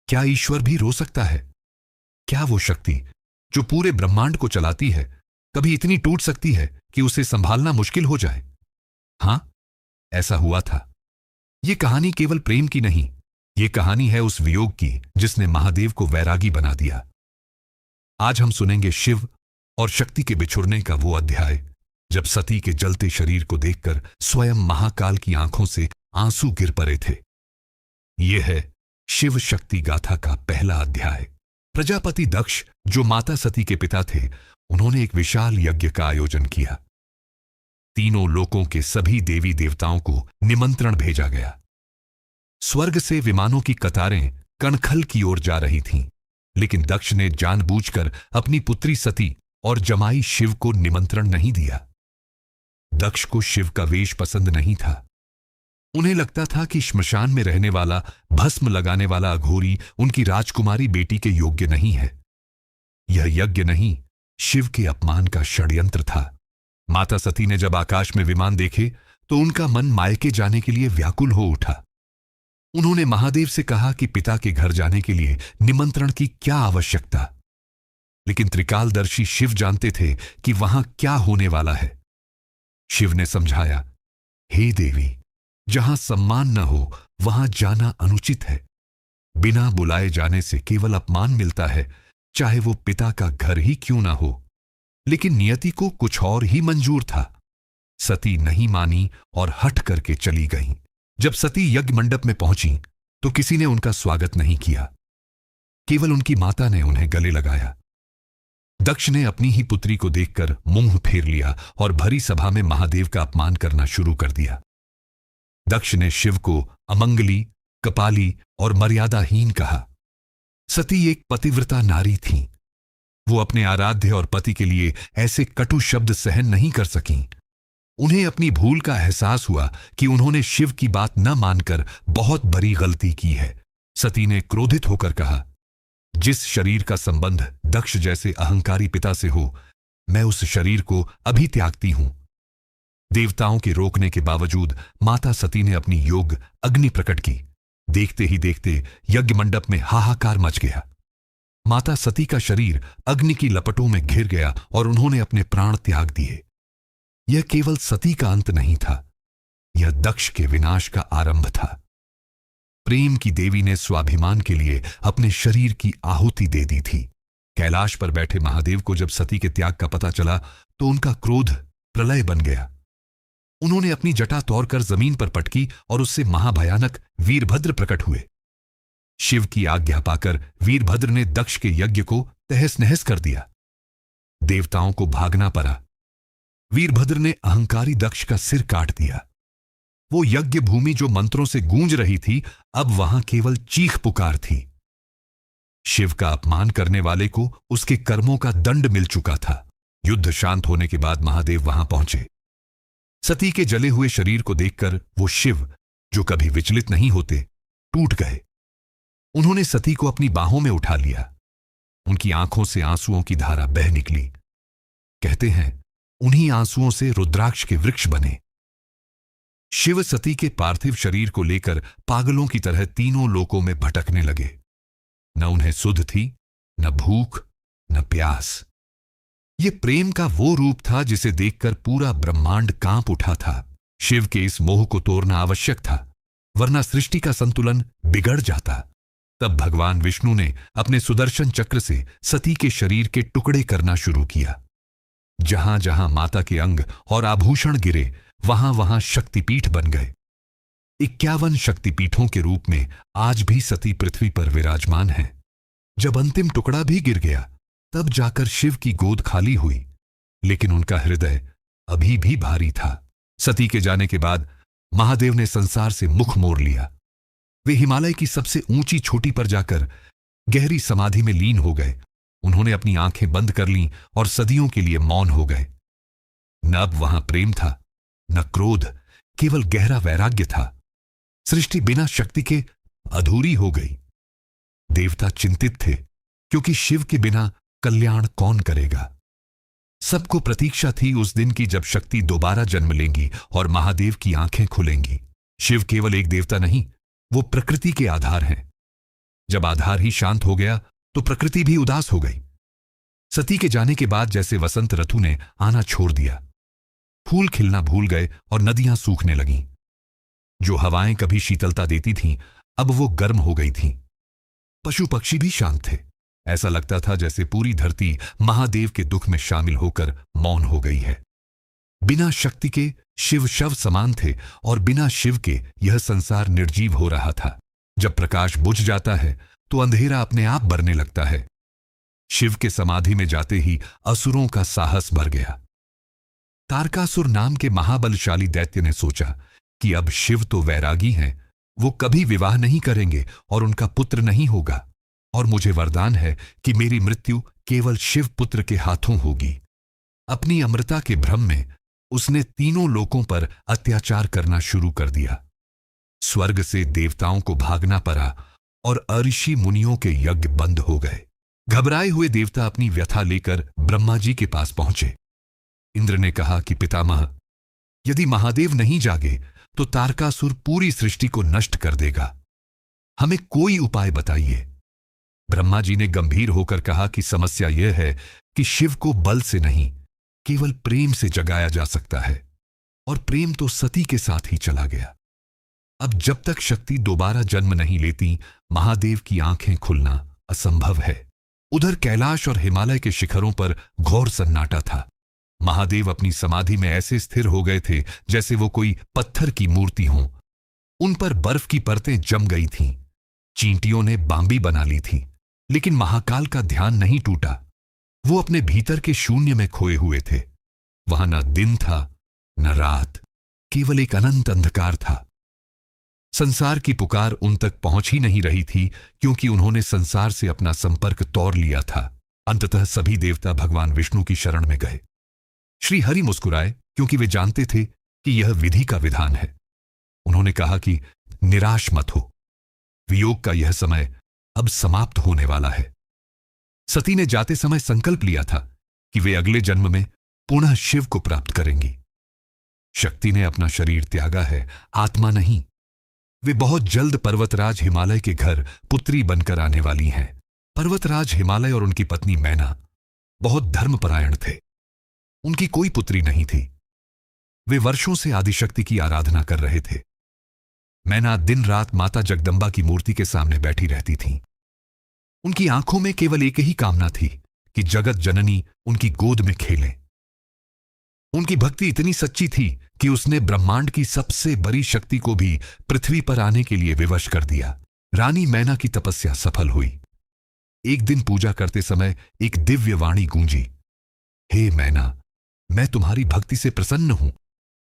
क्या ईश्वर भी रो सकता है? क्या वो शक्ति जो पूरे ब्रह्मांड को चलाती है कभी इतनी टूट सकती है कि उसे संभालना मुश्किल हो जाए? हां, ऐसा हुआ था। यह कहानी केवल प्रेम की नहीं, यह कहानी है उस वियोग की जिसने महादेव को वैरागी बना दिया। आज हम सुनेंगे शिव और शक्ति के बिछुड़ने का वो अध्याय जब सती के जलते शरीर को देखकर स्वयं महाकाल की आंखों से आंसू गिर पड़े थे। यह है शिव शक्ति गाथा का पहला अध्याय। प्रजापति दक्ष, जो माता सती के पिता थे, उन्होंने एक विशाल यज्ञ का आयोजन किया। तीनों लोकों के सभी देवी देवताओं को निमंत्रण भेजा गया। स्वर्ग से विमानों की कतारें कणखल की ओर जा रही थीं, लेकिन दक्ष ने जानबूझकर अपनी पुत्री सती और जमाई शिव को निमंत्रण नहीं दिया। दक्ष को शिव का वेश पसंद नहीं था। उन्हें लगता था कि श्मशान में रहने वाला, भस्म लगाने वाला अघोरी उनकी राजकुमारी बेटी के योग्य नहीं है। यह यज्ञ नहीं, शिव के अपमान का षड्यंत्र था। माता सती ने जब आकाश में विमान देखे तो उनका मन मायके जाने के लिए व्याकुल हो उठा। उन्होंने महादेव से कहा कि पिता के घर जाने के लिए निमंत्रण की क्या आवश्यकता, लेकिन त्रिकालदर्शी शिव जानते थे कि वहां क्या होने वाला है। शिव ने समझाया, हे देवी, जहां सम्मान न हो वहां जाना अनुचित है। बिना बुलाए जाने से केवल अपमान मिलता है, चाहे वो पिता का घर ही क्यों ना हो। लेकिन नियति को कुछ और ही मंजूर था। सती नहीं मानी और हट करके चली गईं। जब सती यज्ञ मंडप में पहुंची तो किसी ने उनका स्वागत नहीं किया, केवल उनकी माता ने उन्हें गले लगाया। दक्ष ने अपनी ही पुत्री को देखकर मुंह फेर लिया और भरी सभा में महादेव का अपमान करना शुरू कर दिया। दक्ष ने शिव को अमंगली, कपाली और मर्यादाहीन कहा। सती एक पतिव्रता नारी थीं। वो अपने आराध्य और पति के लिए ऐसे कटु शब्द सहन नहीं कर सकीं। उन्हें अपनी भूल का एहसास हुआ कि उन्होंने शिव की बात न मानकर बहुत बड़ी गलती की है। सती ने क्रोधित होकर कहा, जिस शरीर का संबंध दक्ष जैसे अहंकारी पिता से हो, मैं उस शरीर को अभी त्यागती हूं। देवताओं के रोकने के बावजूद माता सती ने अपनी योग अग्नि प्रकट की। देखते ही देखते यज्ञ मंडप में हाहाकार मच गया। माता सती का शरीर अग्नि की लपटों में घिर गया और उन्होंने अपने प्राण त्याग दिए। यह केवल सती का अंत नहीं था, यह दक्ष के विनाश का आरंभ था। प्रेम की देवी ने स्वाभिमान के लिए अपने शरीर की आहुति दे दी थी। कैलाश पर बैठे महादेव को जब सती के त्याग का पता चला तो उनका क्रोध प्रलय बन गया। उन्होंने अपनी जटा तोड़कर जमीन पर पटकी और उससे महाभयानक वीरभद्र प्रकट हुए। शिव की आज्ञा पाकर वीरभद्र ने दक्ष के यज्ञ को तहस नहस कर दिया। देवताओं को भागना पड़ा। वीरभद्र ने अहंकारी दक्ष का सिर काट दिया। वो यज्ञ भूमि जो मंत्रों से गूंज रही थी, अब वहां केवल चीख पुकार थी। शिव का अपमान करने वाले को उसके कर्मों का दंड मिल चुका था। युद्ध शांत होने के बाद महादेव वहां पहुंचे। सती के जले हुए शरीर को देखकर वो शिव, जो कभी विचलित नहीं होते, टूट गए। उन्होंने सती को अपनी बाहों में उठा लिया। उनकी आंखों से आंसुओं की धारा बह निकली। कहते हैं, उन्हीं आंसुओं से रुद्राक्ष के वृक्ष बने। शिव सती के पार्थिव शरीर को लेकर पागलों की तरह तीनों लोकों में भटकने लगे। न उन्हें सुध थी, न भूख, न प्यास। ये प्रेम का वो रूप था जिसे देखकर पूरा ब्रह्मांड कांप उठा था। शिव के इस मोह को तोड़ना आवश्यक था, वरना सृष्टि का संतुलन बिगड़ जाता। तब भगवान विष्णु ने अपने सुदर्शन चक्र से सती के शरीर के टुकड़े करना शुरू किया। जहां जहां माता के अंग और आभूषण गिरे, वहां वहां शक्तिपीठ बन गए। 51 शक्तिपीठों के रूप में आज भी सती पृथ्वी पर विराजमान है। जब अंतिम टुकड़ा भी गिर गया, तब जाकर शिव की गोद खाली हुई, लेकिन उनका हृदय अभी भी भारी था। सती के जाने के बाद महादेव ने संसार से मुख मोड़ लिया। वे हिमालय की सबसे ऊंची चोटी पर जाकर गहरी समाधि में लीन हो गए। उन्होंने अपनी आंखें बंद कर लीं और सदियों के लिए मौन हो गए। न अब वहां प्रेम था, न क्रोध, केवल गहरा वैराग्य था। सृष्टि बिना शक्ति के अधूरी हो गई। देवता चिंतित थे, क्योंकि शिव के बिना कल्याण कौन करेगा। सबको प्रतीक्षा थी उस दिन की जब शक्ति दोबारा जन्म लेंगी और महादेव की आंखें खुलेंगी। शिव केवल एक देवता नहीं, वो प्रकृति के आधार हैं। जब आधार ही शांत हो गया तो प्रकृति भी उदास हो गई। सती के जाने के बाद जैसे वसंत ऋतु ने आना छोड़ दिया, फूल खिलना भूल गए और नदियां सूखने लगीं। जो हवाएं कभी शीतलता देती थीं, अब वो गर्म हो गई थीं। पशु पक्षी भी शांत थे। ऐसा लगता था जैसे पूरी धरती महादेव के दुख में शामिल होकर मौन हो गई है। बिना शक्ति के शिव शव समान थे और बिना शिव के यह संसार निर्जीव हो रहा था। जब प्रकाश बुझ जाता है तो अंधेरा अपने आप बढ़ने लगता है। शिव के समाधि में जाते ही असुरों का साहस भर गया। तारकासुर नाम के महाबलशाली दैत्य ने सोचा कि अब शिव तो वैरागी हैं, वो कभी विवाह नहीं करेंगे और उनका पुत्र नहीं होगा, और मुझे वरदान है कि मेरी मृत्यु केवल शिव पुत्र के हाथों होगी। अपनी अमृता के भ्रम में उसने तीनों लोकों पर अत्याचार करना शुरू कर दिया। स्वर्ग से देवताओं को भागना पड़ा और ऋषि मुनियों के यज्ञ बंद हो गए। घबराए हुए देवता अपनी व्यथा लेकर ब्रह्मा जी के पास पहुंचे। इंद्र ने कहा कि पितामह, यदि महादेव नहीं जागे तो तारकासुर पूरी सृष्टि को नष्ट कर देगा। हमें कोई उपाय बताइए। ब्रह्मा जी ने गंभीर होकर कहा कि समस्या यह है कि शिव को बल से नहीं, केवल प्रेम से जगाया जा सकता है, और प्रेम तो सती के साथ ही चला गया। अब जब तक शक्ति दोबारा जन्म नहीं लेती, महादेव की आंखें खुलना असंभव है। उधर कैलाश और हिमालय के शिखरों पर घोर सन्नाटा था। महादेव अपनी समाधि में ऐसे स्थिर हो गए थे जैसे वो कोई पत्थर की मूर्ति हों। उन पर बर्फ की परतें जम गई थीं। चींटियों ने बांबी बना ली थी, लेकिन महाकाल का ध्यान नहीं टूटा। वो अपने भीतर के शून्य में खोए हुए थे। वहां न दिन था न रात, केवल एक अनंत अंधकार था। संसार की पुकार उन तक पहुंच ही नहीं रही थी, क्योंकि उन्होंने संसार से अपना संपर्क तोड़ लिया था। अंततः सभी देवता भगवान विष्णु की शरण में गए। श्री हरि मुस्कुराए, क्योंकि वे जानते थे कि यह विधि का विधान है। उन्होंने कहा कि निराश मत हो, वियोग का यह समय अब समाप्त होने वाला है। सती ने जाते समय संकल्प लिया था कि वे अगले जन्म में पुनः शिव को प्राप्त करेंगी। शक्ति ने अपना शरीर त्यागा है, आत्मा नहीं। वे बहुत जल्द पर्वतराज हिमालय के घर पुत्री बनकर आने वाली हैं। पर्वतराज हिमालय और उनकी पत्नी मैना बहुत धर्मपरायण थे। उनकी कोई पुत्री नहीं थी। वे वर्षों से आदिशक्ति की आराधना कर रहे थे। मैना दिन रात माता जगदंबा की मूर्ति के सामने बैठी रहती थीं। उनकी आंखों में केवल एक ही कामना थी कि जगत जननी उनकी गोद में खेले। उनकी भक्ति इतनी सच्ची थी कि उसने ब्रह्मांड की सबसे बड़ी शक्ति को भी पृथ्वी पर आने के लिए विवश कर दिया। रानी मैना की तपस्या सफल हुई। एक दिन पूजा करते समय एक दिव्य वाणी गूंजी, हे मैना, मैं तुम्हारी भक्ति से प्रसन्न हूं।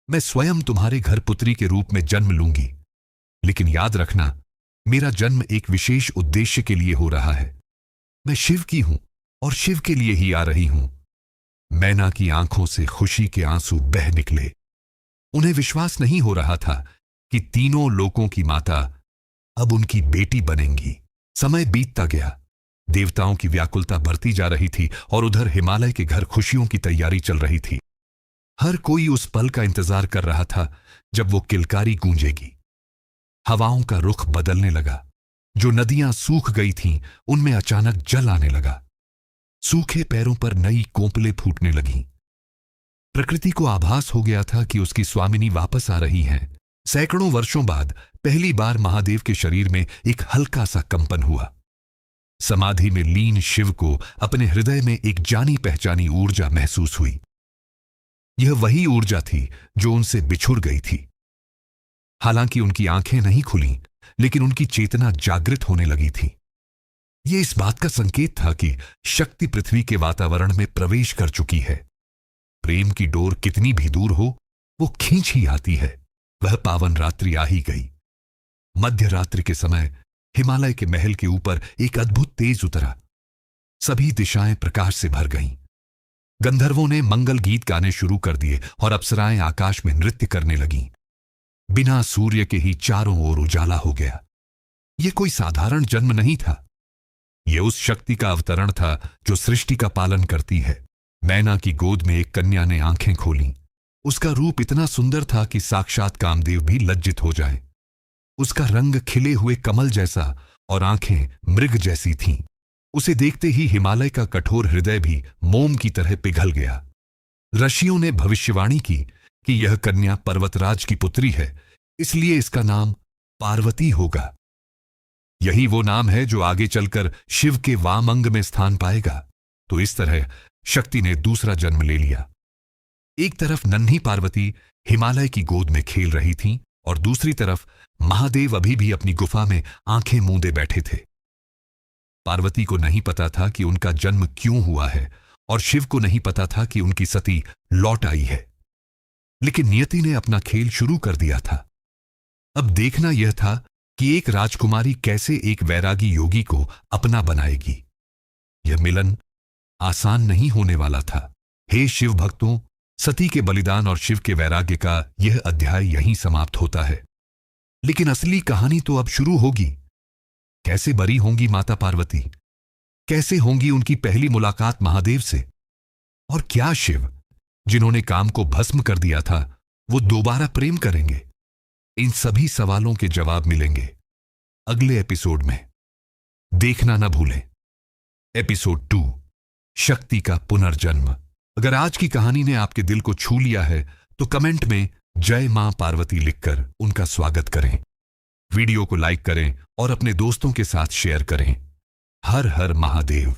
मैं स्वयं तुम्हारे घर पुत्री के रूप में जन्म लूंगी, लेकिन याद रखना, मेरा जन्म एक विशेष उद्देश्य के लिए हो रहा है। मैं शिव की हूं और शिव के लिए ही आ रही हूं। मैना की आंखों से खुशी के आंसू बह निकले। उन्हें विश्वास नहीं हो रहा था कि तीनों लोकों की माता अब उनकी बेटी बनेंगी। समय बीतता गया। देवताओं की व्याकुलता बढ़ती जा रही थी और उधर हिमालय के घर खुशियों की तैयारी चल रही थी। हर कोई उस पल का इंतजार कर रहा था जब वो किलकारी गूंजेगी। हवाओं का रुख बदलने लगा। जो नदियां सूख गई थीं, उनमें अचानक जल आने लगा। सूखे पैरों पर नई कोंपलें फूटने लगीं। प्रकृति को आभास हो गया था कि उसकी स्वामिनी वापस आ रही हैं। सैकड़ों वर्षों बाद पहली बार महादेव के शरीर में एक हल्का सा कंपन हुआ। समाधि में लीन शिव को अपने हृदय में एक जानी पहचानी ऊर्जा महसूस हुई। यह वही ऊर्जा थी जो उनसे बिछुड़ गई थी। हालांकि उनकी आंखें नहीं खुलीं, लेकिन उनकी चेतना जागृत होने लगी थी। यह इस बात का संकेत था कि शक्ति पृथ्वी के वातावरण में प्रवेश कर चुकी है। प्रेम की डोर कितनी भी दूर हो, वो खींच ही आती है। वह पावन रात्रि आ ही गई। मध्य रात्रि के समय हिमालय के महल के ऊपर एक अद्भुत तेज उतरा। सभी दिशाएं प्रकाश से भर गईं। गंधर्वों ने मंगल गीत गाने शुरू कर दिए और अप्सराएं आकाश में नृत्य करने लगीं। बिना सूर्य के ही चारों ओर उजाला हो गया। यह कोई साधारण जन्म नहीं था। यह उस शक्ति का अवतरण था जो सृष्टि का पालन करती है। मैना की गोद में एक कन्या ने आंखें खोलीं। उसका रूप इतना सुंदर था कि साक्षात कामदेव भी लज्जित हो जाए। उसका रंग खिले हुए कमल जैसा और आंखें मृग जैसी थीं। उसे देखते ही हिमालय का कठोर हृदय भी मोम की तरह पिघल गया। ऋषियों ने भविष्यवाणी की कि यह कन्या पर्वतराज की पुत्री है, इसलिए इसका नाम पार्वती होगा। यही वो नाम है जो आगे चलकर शिव के वाम अंग में स्थान पाएगा। तो इस तरह शक्ति ने दूसरा जन्म ले लिया। एक तरफ नन्ही पार्वती हिमालय की गोद में खेल रही थी और दूसरी तरफ महादेव अभी भी अपनी गुफा में आंखें मूंदे बैठे थे। पार्वती को नहीं पता था कि उनका जन्म क्यों हुआ है और शिव को नहीं पता था कि उनकी सती लौट आई है। लेकिन नियति ने अपना खेल शुरू कर दिया था। अब देखना यह था कि एक राजकुमारी कैसे एक वैरागी योगी को अपना बनाएगी। यह मिलन आसान नहीं होने वाला था। हे शिव भक्तों, सती के बलिदान और शिव के वैराग्य का यह अध्याय यहीं समाप्त होता है। लेकिन असली कहानी तो अब शुरू होगी। कैसे बरी होंगी माता पार्वती? कैसे होंगी उनकी पहली मुलाकात महादेव से? और क्या शिव, जिन्होंने काम को भस्म कर दिया था, वो दोबारा प्रेम करेंगे? इन सभी सवालों के जवाब मिलेंगे अगले एपिसोड में। देखना न भूलें एपिसोड 2, शक्ति का पुनर्जन्म। अगर आज की कहानी ने आपके दिल को छू लिया है तो कमेंट में जय मां पार्वती लिखकर उनका स्वागत करें। वीडियो को लाइक करें और अपने दोस्तों के साथ शेयर करें। हर हर महादेव।